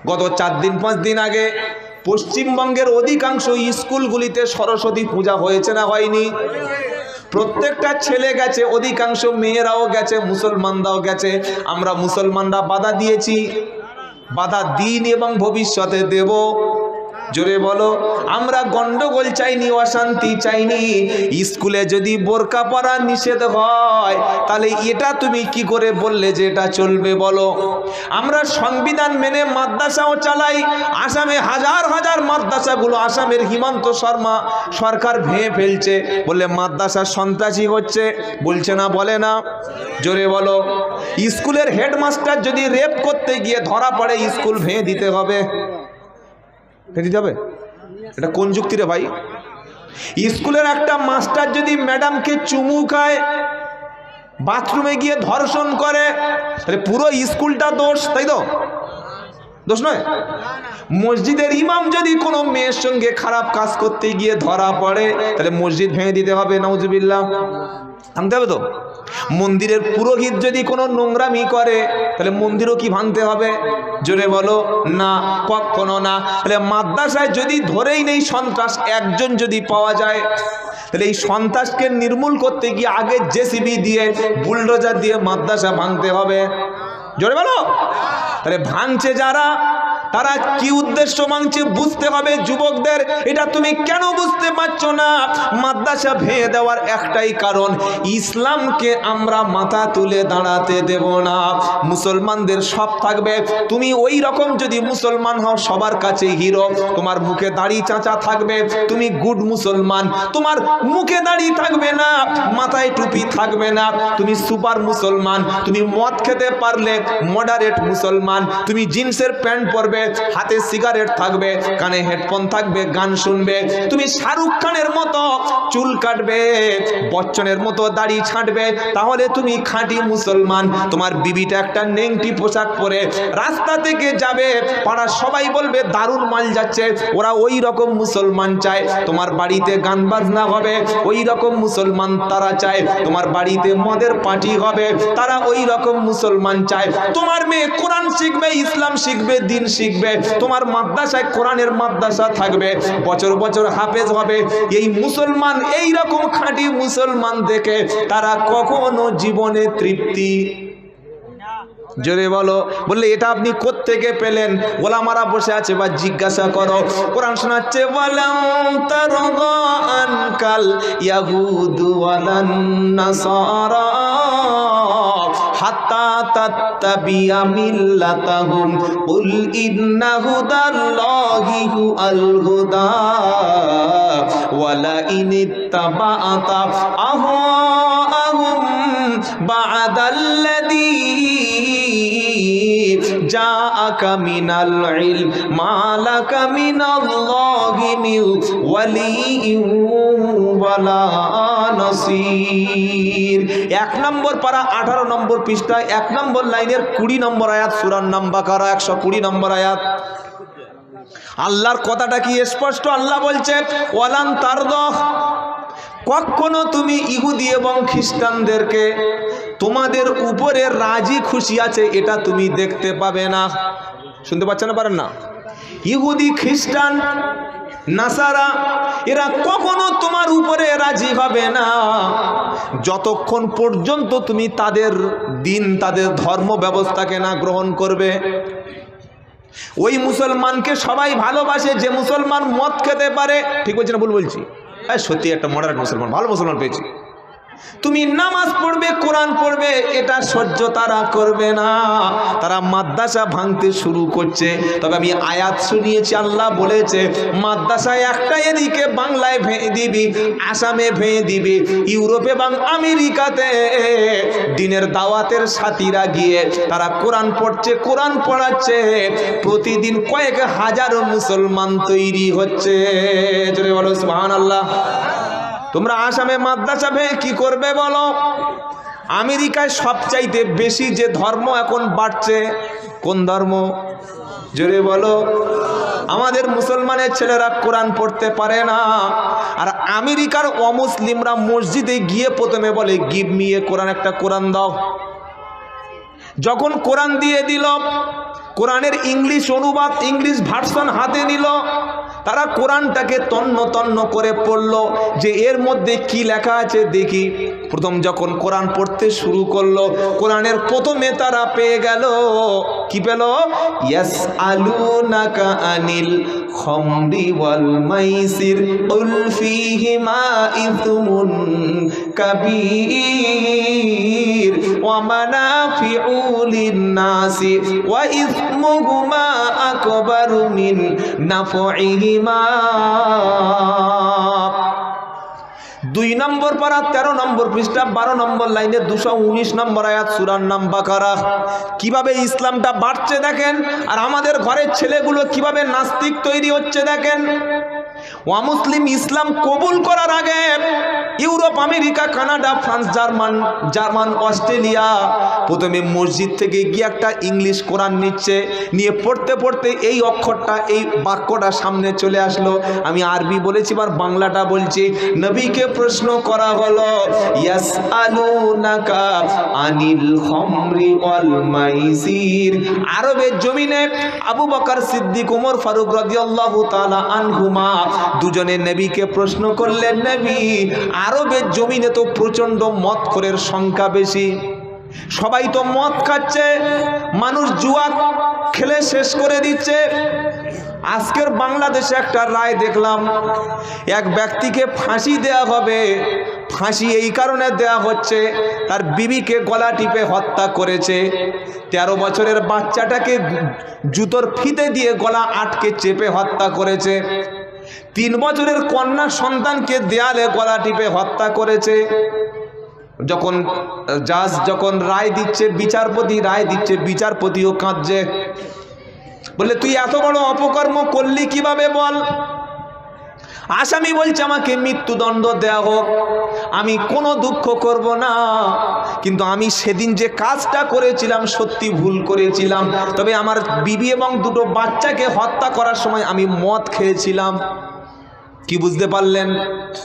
গত 4 দিন 5 দিন আগে পশ্চিমবঙ্গের অধিকাংশ স্কুলগুলিতে সরস্বতী পূজা হয়েছে না হয়নি? প্রত্যেকটা ছেলে গেছে, অধিকাংশ মেয়েরাও গেছে, মুসলমানরাও গেছে। আমরা মুসলমানরা বাধা দিয়েছি, বাধা দিন এবং ভবিষ্যতে দেব। জোরে বলো। আমরা গন্ডগোল চাইনি, অশান্তি চাইনি। স্কুলে যদি বোরকা পরা নিষেধ হয় তাহলে এটা তুমি কি করে বললে যে এটা চলবে বলো? আমরা সংবিধান মেনে মাদ্রাসাও চালাই। আসামে হাজার হাজার মাদ্রাসাগুলো আসামের হিমন্ত শর্মা সরকার ভেঙে ফেলছে, বললে মাদ্রাসা সন্ত্রাসী হচ্ছে। বলছে না, বলে না? জোরে বলো। স্কুলের হেডমাস্টার যদি রেপ করতে গিয়ে ধরা পড়ে, স্কুল ভেঙে দিতে হবে। দিতে হবে? এটা কোন যুক্তি রে ভাই? স্কুলের একটা মাস্টার যদি ম্যাডামকে চুমু খায়, বাথরুমে গিয়ে ধর্ষণ করে, তাহলে পুরো স্কুলটা দোষ, তাই তো? দোষ নয়? মসজিদের ইমাম যদি কোনো মেয়ের সঙ্গে খারাপ কাজ করতে গিয়ে ধরা পড়ে, তাহলে মসজিদ ভেঙে দিতে হবে। নাউজুবিল্লাহ। ভাঙতে হবে তো? মন্দিরের পুরোহিত যদি কোনো নোংরামি করে, তাহলে মন্দিরও কি ভাঙতে হবে? জোরে বলো। না, কখনো না। তাহলে মাদ্রাসায় যদি ধরেই নেই সন্ত্রাস একজন যদি পাওয়া যায়, তাহলে এই সন্ত্রাসকে নির্মূল করতে গিয়ে আগে জেসিবি দিয়ে, বুলডোজার দিয়ে মাদ্রাসা ভাঙতে হবে। জোরে বলো। তাহলে ভাঙছে যারা, তারা কি উদ্দেশ্য ভাঙছে বুঝতে হবে যুবকদের। এটা তুমি কেন বুঝতে পারছো না? মাদ্রাসা ভেঙে দেওয়ার একটাই কারণ, ইসলামকে আমরা মাথা তুলে দাঁড়াতে দেব না। মুসলমানদের সব থাকবে, তুমি ওই রকম যদি মুসলমান হও সবার কাছে হিরো, তোমার মুখে দাড়ি চাঁচা থাকবে, তুমি গুড মুসলমান। তোমার মুখে দাড়ি থাকবে না, মাথায় টুপি থাকবে না, তুমি সুপার মুসলমান। তুমি মদ খেতে পারলে মডারেট মুসলমান। তুমি জিন্সের প্যান্ট পরবে, হাতে সিগারেট থাকবে, কানে হেডফোন থাকবে, গান শুনবে। তুমি শাহরুখ খানের মতো চুল কাটবে, বচ্চনের মতো দাড়ি ছাঁটবে, তাহলে তুমি খাঁটি মুসলমান। তোমার বিবিটা একটা নেংটি পোশাক পরে রাস্তা থেকে যাবে, পাড়ার সবাই বলবে দারুণ মাল যাচ্ছে, ওরা ওই রকম মুসলমান চায়। তোমার বাড়িতে গান বাজনা হবে, ওই রকম মুসলমান তারা চায়। তোমার বাড়িতে মদের পার্টি হবে, তারা ওই রকম মুসলমান চায়। তোমার মেয়ে কোরআন শিখবে, ইসলাম শিখবে, দিন শিখবে। তোমার মাদ্রাসায় কোরআনের মাদ্রাসা থাকবে, বছর বছর হাফেজ হবে। এই মুসলমান, এই রকম খাঁটি মুসলমান দেখে তারা কখনো জীবনে তৃপ্তি। জোরে বলো। বললে এটা আপনি কোত্থেকে পেলেন? ওলামারা বসে আছে, বা জিজ্ঞাসা করো। কোরআন শোনাচ্ছে, ওয়ালাম তারদা আনকাল ইয়াহুদু ওয়ালান নাসারা হাত্তা তাত্তাবিয়া মিল্লাতাহুম কুল ইন্না হুদাল্লাহি হুয়াল হুদা ওয়ালা ইনিত্তাবা'তা আহওয়াহুম বা'দাল্লাযী জাআকা মিনাল ইলম মা লাকা মিনাল্লাহি মিন ওয়ালিয়্যিন ওয়ালা নাসীর। 1 নম্বর পারা 18 নম্বর পৃষ্ঠায় 1 নম্বর লাইনের 20 নম্বর আয়াত, সূরা নাম বাকারা 120 নম্বর আয়াত। আল্লাহর কথাটা কি স্পষ্ট? আল্লাহ বলছে, ওয়ালান তারদাহ, কখনো তুমি ইহুদি এবং খ্রিস্টানদেরকে তোমাদের উপরে রাজি খুশি আছে এটা তুমি দেখতে পাবে না। শুনতে পাচ্ছেন না? পারেন না? ইহুদি, খ্রিস্টান, নাসারা এরা কখনো তোমার উপরে রাজি হবে না যতক্ষণ পর্যন্ত তুমি তাদের দিন, তাদের ধর্ম ব্যবস্থাকে না গ্রহণ করবে। ওই মুসলমানকে সবাই ভালোবাসে যে মুসলমান মদ খেতে পারে। ঠিক বলছি না ভুল বলছি? সত্যি একটা মডারেট মুসলমান, ভালো মুসলমান পেয়েছি। তুমি নামাজ পড়বে, কোরআন পড়বে, এটা সহ্য তারা করবে না। তারা মাদ্রাসা ভাঙতে শুরু করছে। তবে আমি আয়াত শুনিয়েছি, আল্লাহ বলেছে মাদ্রাসায় একটা এদিকে বাংলায় ভেঙে দিবি, আসামে ভেঙে দিবি, ইউরোপে এবং আমেরিকাতে দিনের দাওয়াতের সাথীরা গিয়ে তারা কোরআন পড়ছে, কোরআন পড়াচ্ছে। প্রতিদিন কয়েক হাজার মুসলমান তৈরি হচ্ছে। জোরে বলো সুবহানাল্লাহ। তোমরা আসামে মাদ্রাসা ভেঙে কি করবে বলো? আমেরিকায় সবচাইতে বেশি যে ধর্ম এখন বাড়ছে, কোন ধর্ম? জোরে বলো। আমাদের মুসলমানের ছেলেরা কোরআন পড়তে পারে না, আর আমেরিকার অমুসলিমরা মসজিদে গিয়ে প্রথমে বলে গিভ মি এ কোরআন, একটা কোরআন দাও। যখন কোরআন দিয়ে দিল, কোরআনের ইংলিশ অনুবাদ, ইংলিশ ভার্সন হাতে নিল, তারা কোরআনটাকে তন্ন তন্ন করে পড়লো যে এর মধ্যে কি লেখা আছে দেখি। প্রথম যখন কোরআন পড়তে শুরু করলো, কোরআনের প্রথমে তারা পেয়ে গেল, কি পেল? ইয়াসআলুনাকা আনিল খামরি ওয়াল মাইসির কুল ফীহিমা ইসমুন কাবীর ওয়া মানাফিউ লিন-নাসি ওয়া ইসমুহুমা আকবারু মিন নাফইহিমা। 2 নম্বর পারা 13 নম্বর পৃষ্ঠা 12 নম্বর লাইনে 219 নম্বর আয়াত, সূরার নাম বাকারা। কিভাবে ইসলামটা বাড়ছে দেখেন, আর আমাদের ঘরের ছেলেগুলো কিভাবে নাস্তিক তৈরি হচ্ছে দেখেন। অমুসলিম ইসলাম কবুল করার আগে Europe, America, Canada, France, German, Australia প্রথমে মসজিদ থেকে গিয়ে একটা ইংলিশ কোরআন নিচ্ছে, নিয়ে পড়তে পড়তে এই অক্ষরটা, এই বাক্যটা সামনে চলে আসলো। আমি আরবি বলেছি, এবার বাংলাটা বলছি। নবীকে প্রশ্ন করা হলো, ইয়াসআলুনাকা আনিল খামরি ওয়াল মাইসির। আরবের জমিনে আবু বকর সিদ্দিক, ওমর ফারুক রাদিয়াল্লাহু তাআলা আনহুমা দুজনে নবীকে প্রশ্ন করলেন, নবী, আরবের জমিনে তো প্রচন্ড মদখোরের সংখ্যা বেশি, সবাই তো মদ খাচ্ছে, মানুষ জুয়া খেলে শেষ করে দিচ্ছে। আজকের বাংলাদেশে একটা রায় দেখলাম, এক ব্যক্তিকে ফাঁসি দেয়া হবে। ফাঁসি এই কারণে দেয়া হচ্ছে, তার বিবিকে গলা টিপে হত্যা করেছে। 13 বছরের বাচ্চাটাকে জুতোর ফিতে দিয়ে গলা আটকে চেপে হত্যা করেছে। 3 বছরের কন্যা সন্তানকে দেয়ালে গলা টিপে হত্যা করেছে। যখন জাজ যখন রায় দিচ্ছে, বিচারপতি রায় দিচ্ছে, বিচারপতিও কাঁদছে, বলে তুই এত বড় অপকর্ম করলি কিভাবে বল। আসামি বলছে আমাকে মৃত্যুদণ্ড দেয়া হোক, আমি কোনো দুঃখ করব না, কিন্তু আমি সেদিন যে কাজটা করেছিলাম সত্যি ভুল করেছিলাম, তবে আমার বিবি এবং 2টো বাচ্চাকে হত্যা করার সময় আমি মদ খেয়েছিলাম। কি বুঝতে পারলেন?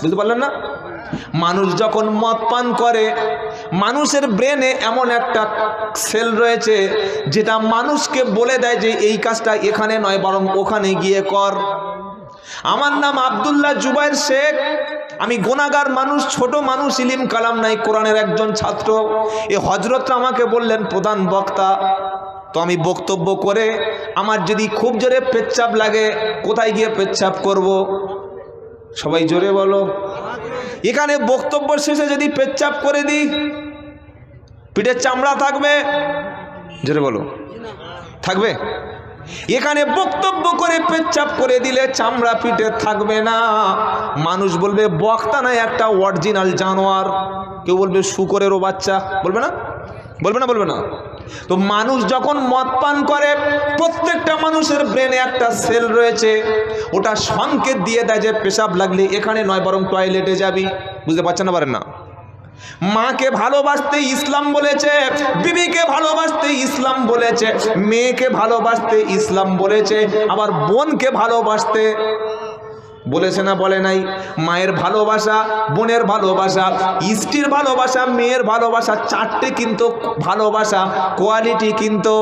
বুঝতে পারলেন না? মানুষ যখন মদ পান করে, মানুষের ব্রেনে এমন একটা সেল রয়েছে যেটা মানুষকে বলে দেয় যে এই কাজটা এখানে নয় বরং ওখানে গিয়ে কর। আমার নাম আব্দুল্লাহ জুবাইর শেখ, আমি গুনাহগার মানুষ, ছোট মানুষ, ইলম কালাম নাই, কোরআনের একজন ছাত্র। এই হযরতটা আমাকে বললেন প্রধান বক্তা, তো আমি বক্তব্য করে আমার যদি খুব জোরে পেচ্ছাপ লাগে, কোথায় গিয়ে পেচ্ছাপ করব? সবাই জোরে বলো। এখানে বক্তব্য শেষে যদি পেচ্ছাপ করে দিই, পিঠের চামড়া থাকবে? জোরে বলো, থাকবে? এখানে বক্তব্য করে পেচ্ছাপ করে দিলে চামড়া পিঠে থাকবে না। মানুষ বলবে বক্তা নাই, একটা অরিজিনাল জানোয়ার। কেউ বলবে শুকরেরও বাচ্চা, বলবে না? বলবে না? বলবে না? তো মানুষ যখন মদ পান করে, প্রত্যেকটা মানুষের ব্রেনে একটা সেল রয়েছে, ওটা সংকেত দিয়ে দেয় যে পেশাব লাগলে এখানে নয় বরং টয়লেটে যাবি। বুঝতে পারছেন না? পারেন না? মাকে ভালোবাসতে ইসলাম বলেছে, বিবিকে ভালোবাসতে ইসলাম বলেছে, মেয়েকে ভালোবাসতে ইসলাম বলেছে, আবার বোনকে ভালোবাসতে বলেছে না বলে নাই? মায়ের ভালোবাসা, বোনের ভালোবাসা, স্ত্রীর ভালোবাসা, মেয়ের ভালোবাসা, 4টে কিন্তু ভালোবাসা, কোয়ালিটি কিন্তু।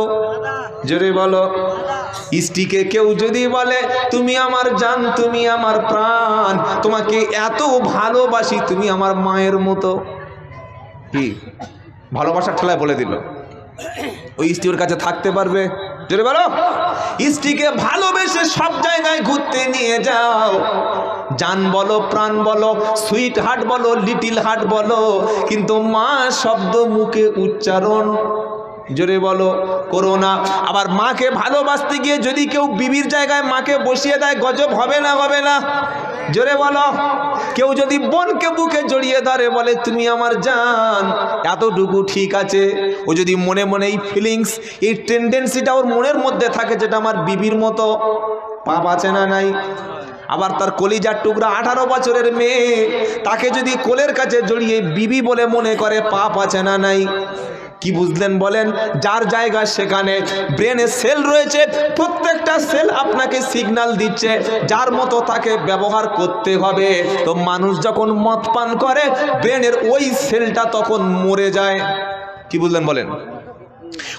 জোরে বলো। স্ত্রীকে কেউ যদি বলে তুমি আমার জান, তুমি আমার প্রাণ, তোমাকে এত ভালোবাসি, তুমি আমার মায়ের মতো, কি ভালোবাসার ঠেলায় বলে দিল, ওই স্ত্রীর কাছে থাকতে পারবে? জোরে বলো। স্ত্রীকে ভালোবেসে সব জায়গায় ঘুরতে নিয়ে যাও, জান বলো, প্রাণ বলো, সুইট হার্ট বলো, লিটিল হার্ট বলো, কিন্তু মা শব্দ মুখে উচ্চারণ, জোরে বলো, করো না। আবার মাকে ভালোবাসতে গিয়ে যদি কেউ বিবির জায়গায় মাকে বসিয়ে দেয়, গজব হবে না? হবে না? জোরে বলো। কেউ যদি বোনকে বুকে জড়িয়ে ধরে, বলে তুমি আমার জান, এতটুকু ঠিক আছে। ও যদি মনে মনে এই ফিলিংস, এই টেন্ডেন্সিটা ওর মনের মধ্যে থাকে যেটা আমার বিবির মতো, পাপ আছে না নাই? আবার তার কলিজার টুকরা 18 বছরের মেয়ে, তাকে যদি কোলের কাছে জড়িয়ে বিবি বলে মনে করে, পাপ আছে না নাই? কি বুঝলেন বলেন? যার জায়গা সেখানে ব্রেনে সেল রয়েছে, প্রত্যেকটা সেল আপনাকে সিগন্যাল দিচ্ছে যার মতো তাকে ব্যবহার করতে হবে। তো মানুষ যখন মদ পান করে, ব্রেনের ওই সেলটা তখন মরে যায়। কি বুঝলেন বলেন?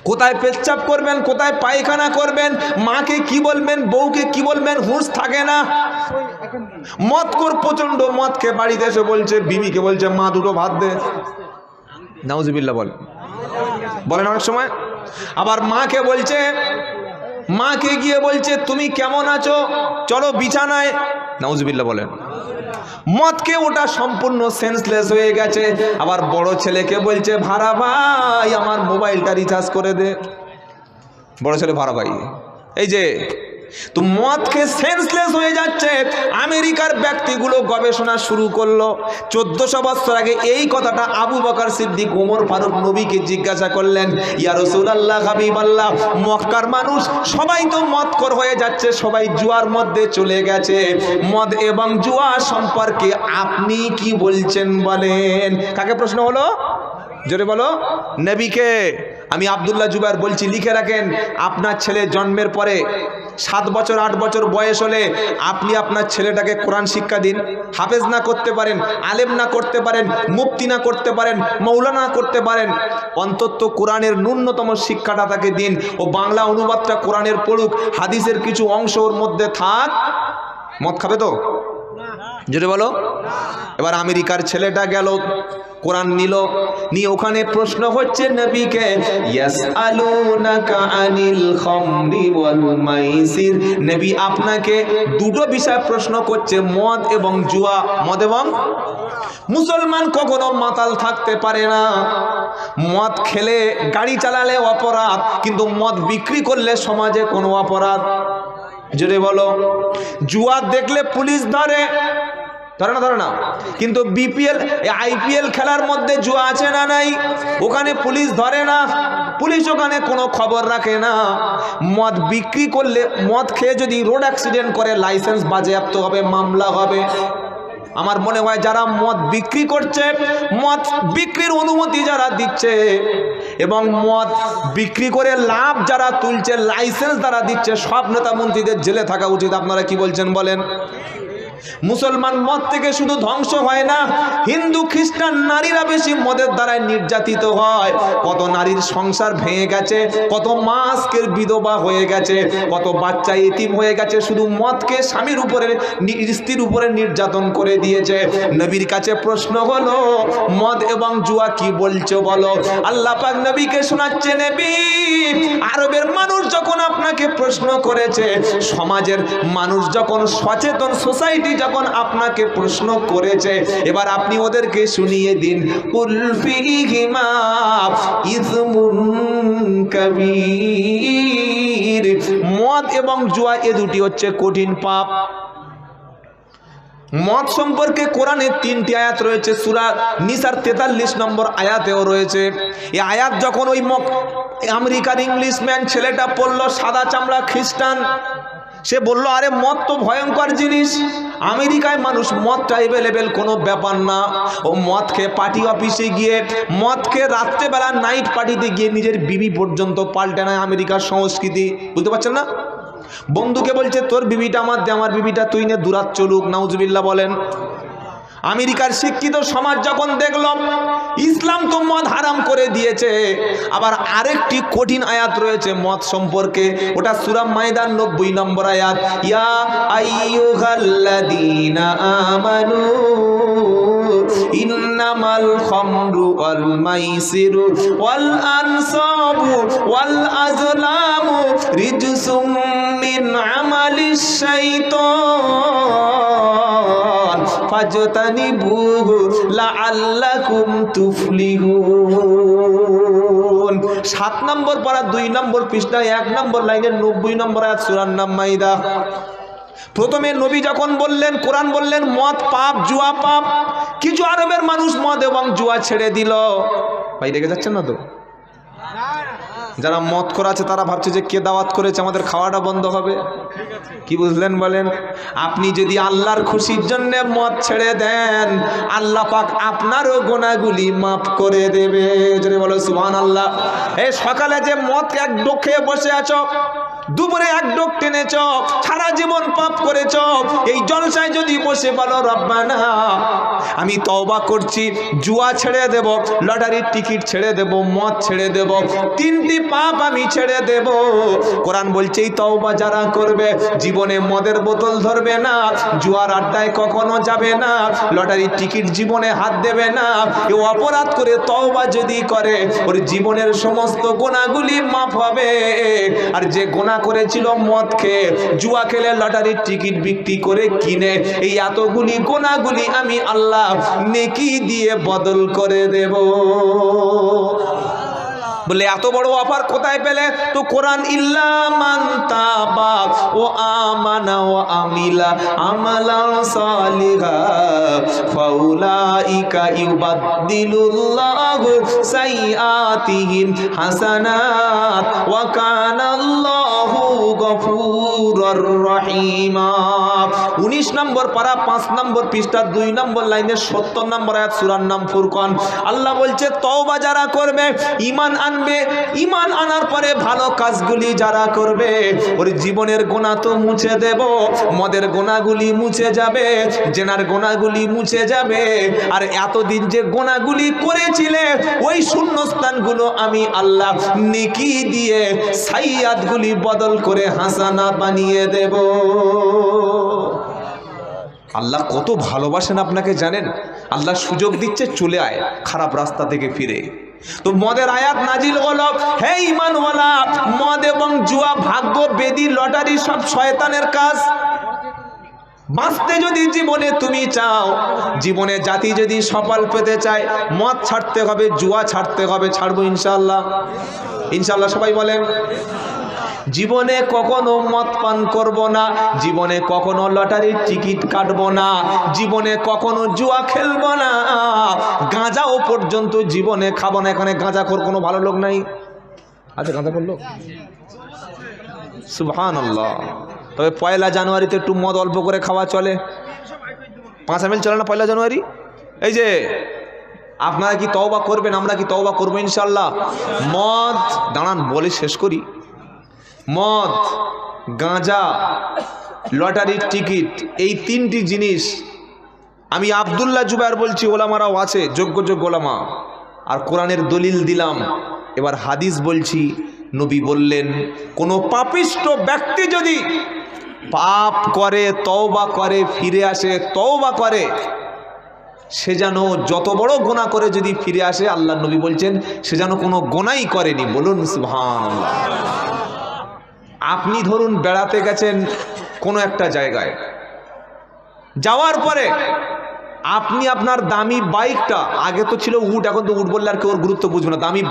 কোথায় পেচ্ছাপ করবেন, কোথায় পায়খানা করবেন, মাকে কি বলবেন, বউকে কি বলবেন, হুঁশ থাকে না। মদখোর প্রচন্ড, মদ খেয়ে বাড়িতে এসে বলছে, বিবিকে বলছে, মা দুটো ভাত দে। নাউজুবিল্লাহ বলেন অনেক সময়। আবার মাকে বলছে, মাকে গিয়ে বলছে, তুমি কেমন আছো, চলো বিছানায়। নাউজুবিল্লাহ বলেন। মদকে ওটা সম্পূর্ণ সেন্সলেস হয়ে গেছে। আবার বড় ছেলেকে বলছে, ভাড়া ভাই আমার মোবাইলটা রিচার্জ করে দে। বড় ছেলে ভাড়া ভাই, এই যে তো মদ খেয়ে সেন্সলেস হয়ে যাচ্ছে। আমেরিকার ব্যক্তিগুলো গবেষণা শুরু করলো। 1400 বছর আগে এই কথাটা আবু বকর সিদ্দিক, ওমর ফারুক নবীকে জিজ্ঞাসা করলেন, ইয়া রাসূলুল্লাহ, হাবিবাল্লাহ, মক্কার মানুষ সবাই তো মদখোর হয়ে যাচ্ছে, সবাই জুয়ার মধ্যে চলে গেছে, মদ এবং জুয়া সম্পর্কে আপনি কি বলছেন বলেন। কাকে প্রশ্ন হলো? জোরে বলো। নবীকে। আমি আব্দুল্লাহ জুবায়ের বলছি, লিখে রাখেন। আপনার ছেলে জন্মের পরে 7 বছর 8 বছর বয়স হলে আপনি আপনার ছেলেটাকে কোরআন শিক্ষা দিন। হাফেজ না করতে পারেন, আলেম না করতে পারেন, মুফতি না করতে পারেন, মৌলানা করতে পারেন, অন্তত কোরআনের ন্যূনতম শিক্ষাটা তাকে দিন। ও বাংলা অনুবাদটা কোরআনের পড়ুক, হাদিসের কিছু অংশ ওর মধ্যে থাক। মদ খাবে তো? জোরে বলো। এবার আমেরিকার ছেলেটা গেল, কোরআন নিল, নিয়ে ওখানে প্রশ্ন হচ্ছে নবীকে, ইয়াসআলুনাকা আনিল খামরি ওয়াল মাইসির। নবী আপনাকে দুটো বিষয় প্রশ্ন করছে, মদ এবং জুয়া। মদ এবং মুসলমান কখনো মাতাল থাকতে পারে না। মদ খেলে গাড়ি চালালে অপরাধ, কিন্তু মদ বিক্রি করলে সমাজে কোনো অপরাধ? জোরে বলো। জুয়া দেখলে পুলিশ ধরে না, কিন্তু বিপিএল আইপিএল খেলার মধ্যে জুয়া আছে না নাই? ওখানে পুলিশ ধরে না, পুলিশ ওখানে কোনো খবর রাখে না। মদ বিক্রি করলে, মদ খেয়ে যদি রোড অ্যাক্সিডেন্ট করে লাইসেন্স বাজেয়াপ্ত হবে, মামলা হবে। আমার মনে হয় যারা মদ বিক্রি করছে, মদ বিক্রির অনুমতি যারা দিচ্ছে এবং মদ বিক্রি করে লাভ যারা তুলছে, লাইসেন্স যারা দিচ্ছে, সব নেতা মন্ত্রীদের জেলে থাকা উচিত। আপনারা কি বলছেন বলেন? মুসলমান মদ থেকে শুধু ধ্বংস হয় না, হিন্দু খ্রিস্টান নারীরা বেশি মদের দ্বারাই নির্যাতিত হয়। কত নারীর সংসার ভেঙে গেছে, কত মা আজকের বিধবা হয়ে গেছে, কত বাচ্চা এতিম হয়ে গেছে, শুধু মদকে স্বামীর উপরে, স্ত্রীর উপরে নির্যাতন করে দিয়েছে। নবীর কাছে প্রশ্ন হলো, মদ এবং জুয়া কি বলছো বলো। আল্লাহ পাক নবীকে শোনাচ্ছে, নবী আরবের মানুষ যখন আপনাকে প্রশ্ন করেছে, সমাজের মানুষ যখন সচেতন, সোসাইটি যখন আপনাকে প্রশ্ন করেছে, এবার আপনি ওদেরকে শুনিয়ে দিন, কুল ফীহিমা ইসমুন কাবীর। মদ এবং জুয়া এ দুটি হচ্ছে কঠিন পাপ। মদ সম্পর্কে কোরআনে 3টি আয়াত রয়েছে, সূরা নিসার 43 নম্বর আয়াতেও রয়েছে। এই আয়াত যখন ওই আমেরিকার ইংলিশম্যান ছেলেটা পড়লো, সাদা চামড়া খ্রিস্টান, সে বলল, আরে মদ তো ভয়ঙ্কর জিনিস, আমেরিকায় মানুষ মদটা অ্যাভেলেবেল কোনো ব্যাপার না। ও মদ খেয়ে পার্টি অফিসে গিয়ে, মদ খেয়ে রাত্রেবেলা নাইট পার্টিতে গিয়ে নিজের বিবি পর্যন্ত পাল্টে নেয়। আমেরিকার সংস্কৃতি, বুঝতে পারছেন না? বন্ধুকে বলছে, তোর বিবিটা আমার দে, আমার বিবিটা তুই নে, দূরাত চলুক। নাউজুবিল্লাহ বলেন। আমেরিকার শিক্ষিত সমাজ যখন দেখল ইসলাম তো মদ হারাম করে দিয়েছে, আবার আরেকটি কঠিন আয়াত রয়েছে মদ সম্পর্কে, ওটা সূরা মাইদার 90 নম্বর আয়াত, ইয়া আইয়ুহাল্লাযীনা আমানু ইন্নামাল খামরু ওয়াল মাইসিরু ওয়াল আনসাবু ওয়াল আজলামু রিজসুম মিন আমালিশ শাইতান ফাজতানিবুহু লাআল্লাকুম তুফলিহুন। 7 নম্বর পারা 2 নম্বর পৃষ্ঠায় 1 নম্বর লাইনের 90 নম্বর আয়াত সূরার নাম মাইদা। প্রথমে নবী যখন বললেন, কোরআন বললেন মদ পাপ, জুয়া পাপ, কিছু আরবের মানুষ মদ এবং জুয়া ছেড়ে দিল। ভাই রেগে যাচ্ছেন না তো? যারা মদ খোর আছে তারা ভাবছে যে কে দাওয়াত করেছে, আমাদের খাওয়াটা বন্ধ হবে। কি বুঝলেন বলেন? আপনি যদি আল্লাহর খুশির জন্য মদ ছেড়ে দেন, আল্লাহ পাক আপনারও গুনাহগুলি মাফ করে দেবে। যদি বলো সুবহানাল্লাহ। এই সকালে যে মদ এক ডোকে বসে আছো, দুপুরে এক ডোক টেনেছ, সারা জীবন পাপ করেছ, এই জলসায় যদি বসে বলো রব্বানা আমি তওবা করছি, জুয়া ছেড়ে দেব, লটারির টিকিট ছেড়ে দেব, মদ ছেড়ে দেব, তিনটি পাপ আমি ছেড়ে দেব। কোরআন বলছে এই তওবা যারা করবে জীবনে মদের বোতল ধরবে না, জুয়ার আড্ডায় কখনো যাবে না, লটারির টিকিট জীবনে হাত দেবে না। এ অপরাধ করে তওবা যদি করে ওর জীবনের সমস্ত গুনাহগুলি মাফ হবে। আর যে গুনাহ করেছিল মদ খেয়ে, জুয়া খেলে, লটারির টিকিট বিক্রি করে কিনে, এই এতগুলি গুনাহগুলি আমি আল্লাহ নেকি দিয়ে বদল করে দেব। বলে এত বড় অফার কোথায় পেলে? তো কোরআন ইল্লা মান তাবা ও আমানা ও আমিলা আমালান সালিহা ফাউলাইকা ইউবাদদিলুল্লাহু সাইয়্যাতিহিম হাসানাত ওয়া কানাল্লাহু গফুরুর রহিমা। 19 নম্বর পারা 5 নম্বর পৃষ্ঠা 2 নম্বর লাইনে 70 নম্বর আয়াত, সূরার নাম ফুরকান। আল্লাহ বলছে তওবা যারা করবে, ঈমান আনবে, ঈমান আনার পরে ভালো কাজগুলি যারা করবে ওর জীবনের গুনাহ তো মুছে দেব, মদের গুনাহগুলি মুছে যাবে, জেনার গুনাহগুলি মুছে যাবে। আর এতদিন যে গুনাহগুলি করেছিলে ওই শূন্যস্থানগুলো আমি আল্লাহ নেকি দিয়ে সাইয়্যাতগুলি বদল করে হাসানাত বানিয়ে দেব। আল্লাহ কত ভালোবাসেন আপনাকে জানেন? আল্লাহ সুযোগ দিচ্ছে, চলে আয় খারাপ রাস্তা থেকে ফিরে। তো মদের আয়াত নাজিল হলো, হে ঈমানওয়ালা, মদ এবং জুয়া, ভাগ্য, বেদি, লটারি সব শয়তানের কাজ। বাঁচতে যদি জীবনে তুমি চাও, জীবনে জাতি যদি সফল পেতে চায়, মদ ছাড়তে হবে, জুয়া ছাড়তে হবে। ছাড়বো ইনশাআল্লাহ? ইনশাআল্লাহ সবাই বলেন। জীবনে কখনো মদ পান করব না, জীবনে কখনো লটারির টিকিট কাটবো না, জীবনে কখনো জুয়া খেলবো না, গাঁজাও পর্যন্ত জীবনে খাবো না। এখানে গাঁজাখোর কোনো ভালো লোক নাই? আচ্ছা, গাঁজাখোর লোক? সুবহানাল্লাহ। তবে 1 জানুয়ারিতে একটু মদ অল্প করে খাওয়া চলে। 5 ml চলে না 1 জানুয়ারি? এই যে আপনারা কি তওবা করবেন? আমরা কি তওবা করবো ইনশাআল্লাহ? মদ, দাঁড়ান বলে শেষ করি। মদ, গাঁজা, লটারির টিকিট, এই 3টি জিনিস আমি আব্দুল্লাহ জুবায়ের বলছি, ওলামারাও আছে, যোগ্য ওলামা, আর কোরআনের দলিল দিলাম। এবার হাদিস বলছি। নবী বললেন, কোনো পাপিষ্ট ব্যক্তি যদি পাপ করে, তওবা করে, ফিরে আসে, তওবা করে, সে যেন যত বড় গুনাহ করে যদি ফিরে আসে, আল্লাহ নবী বলছেন সে যেন কোনো গুনাহই করেনি। বলুন সুবহানাল্লাহ। আপনি ধরুন বেড়াতে গেছেন কোনো একটা জায়গায়, যাওয়ার পরে আপনি আপনার দামি বাইকটা, আগে তো ছিল উট, এখন তো উট বললে আর কেউ গুরুত্ব বুঝবে না, দামি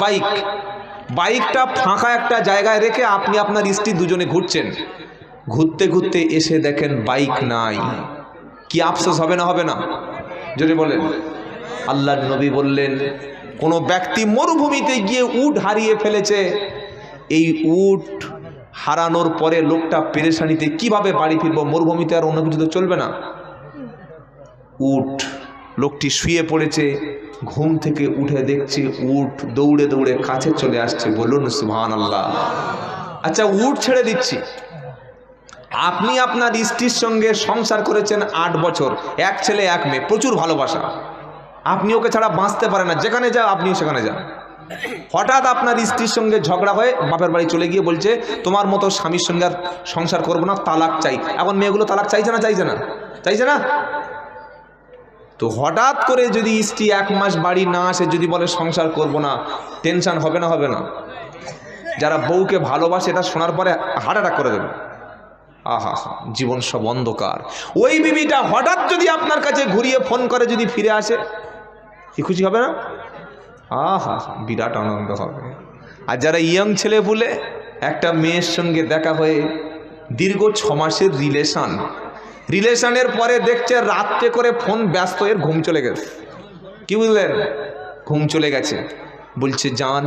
বাইকটা ফাঁকা একটা জায়গায় রেখে আপনি আপনার স্ত্রী দুজনে ঘুরছেন। ঘুরতে ঘুরতে এসে দেখেন বাইক নাই, কি আফসোস হবে না? হবে না? যদি বলেন। আল্লাহর নবী বললেন, কোনো ব্যক্তি মরুভূমিতে গিয়ে উট হারিয়ে ফেলেছে, এই উট হারানোর পরে লোকটা পেরেশানিতে কিভাবে বাড়ি ফিরবো? মরুভূমিতে আর অন্য কিছু তো চলবে না। উট, লোকটি শুয়ে পড়েছে, ঘুম থেকে উঠে দেখছে উট দৌড়ে দৌড়ে কাছে চলে আসছে। বলুন সুবহানাল্লাহ। আচ্ছা, উট ছেড়ে দিচ্ছি, আপনি আপনার স্ত্রীর সঙ্গে সংসার করেছেন 8 বছর, 1 ছেলে 1 মেয়ে, প্রচুর ভালোবাসা, আপনি ওকে ছাড়া বাঁচতে পারেন না, যেখানে যাও আপনিও সেখানে যান। হঠাৎ আপনার স্ত্রীর সঙ্গে ঝগড়া হয়ে বাপের বাড়ি চলে গিয়ে বলছে তোমার মতো স্বামীর সঙ্গে আর সংসার করবো না, তালাক চাই। এখন মেয়েগুলো তালাক চাইছে না? চাইছে না? তো হঠাৎ করে যদি স্ত্রী 1 মাস বাড়ি না আসে, যদি বলে সংসার করব না, টেনশন হবে না? হবে না? যারা বউকে ভালোবাসে এটা শোনার পরে হার্ট অ্যাটাক করে দেবে। আহা, জীবন সব অন্ধকার। ওই বিবিটা হঠাৎ যদি আপনার কাছে ঘুরিয়ে ফোন করে যদি ফিরে আসে, কি খুশি হবে না? আহা, বিরাট আনন্দ হবে। আর যারা ইয়ং ছেলে বলে একটা মেয়ের সঙ্গে দেখা হয়ে দীর্ঘ 6 মাসের রিলেশনের পরে দেখছে রাত্রে করে ফোন ব্যস্ত, এর ঘুম চলে গেছে। কি বুঝলেন? ঘুম চলে গেছে। বলছে, জান,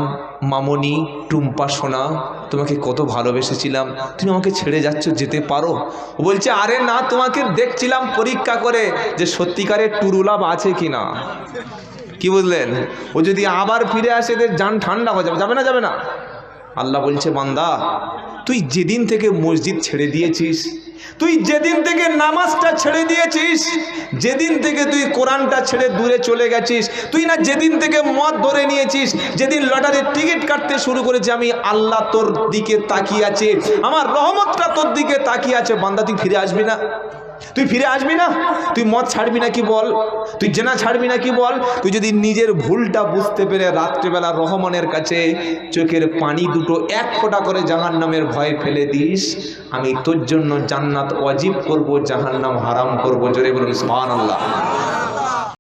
মামনি, টুম্পা সোনা, তোমাকে কত ভালোবেসেছিলাম, তুমি আমাকে ছেড়ে যাচ্ছ, যেতে পারো? ও বলছে, আরে না, তোমাকে দেখছিলাম পরীক্ষা করে যে সত্যিকারের টুরুলাভ আছে কিনা। কি বুঝলেন? ও যদি আবার ফিরে আসে, এদের জান ঠান্ডা হয়ে যাবে। যাবে না? আল্লাহ বলছে, বান্দা তুই যেদিন থেকে মসজিদ ছেড়ে দিয়েছিস, তুই যেদিন থেকে নামাজটা ছেড়ে দিয়েছিস, যেদিন থেকে তুই কোরআনটা ছেড়ে দূরে চলে গেছিস, তুই না যেদিন থেকে মদ ধরে নিয়েছিস, যেদিন লটারির টিকিট কাটতে শুরু করেছে, আমি আল্লাহ তোর দিকে তাকিয়ে আছে, আমার রহমতটা তোর দিকে তাকিয়ে আছে। বান্দা তুই ফিরে আসবি না? তুই ফিরে আসবি না? তুই মদ ছাড়বি না কি বল? তুই জেনা ছাড়বি না কি বল? তুই যদি নিজের ভুলটা বুঝতে পেরে রাত্রেবেলা রহমানের কাছে চোখের পানি দুটো এক ফোঁটা করে জাহান্নামের ভয় ফেলে দিস, আমি তোর জন্য জান্নাত ওয়াজিব করব, জাহান্নাম হারাম করব। জোরে বলুন সুবহানাল্লাহ।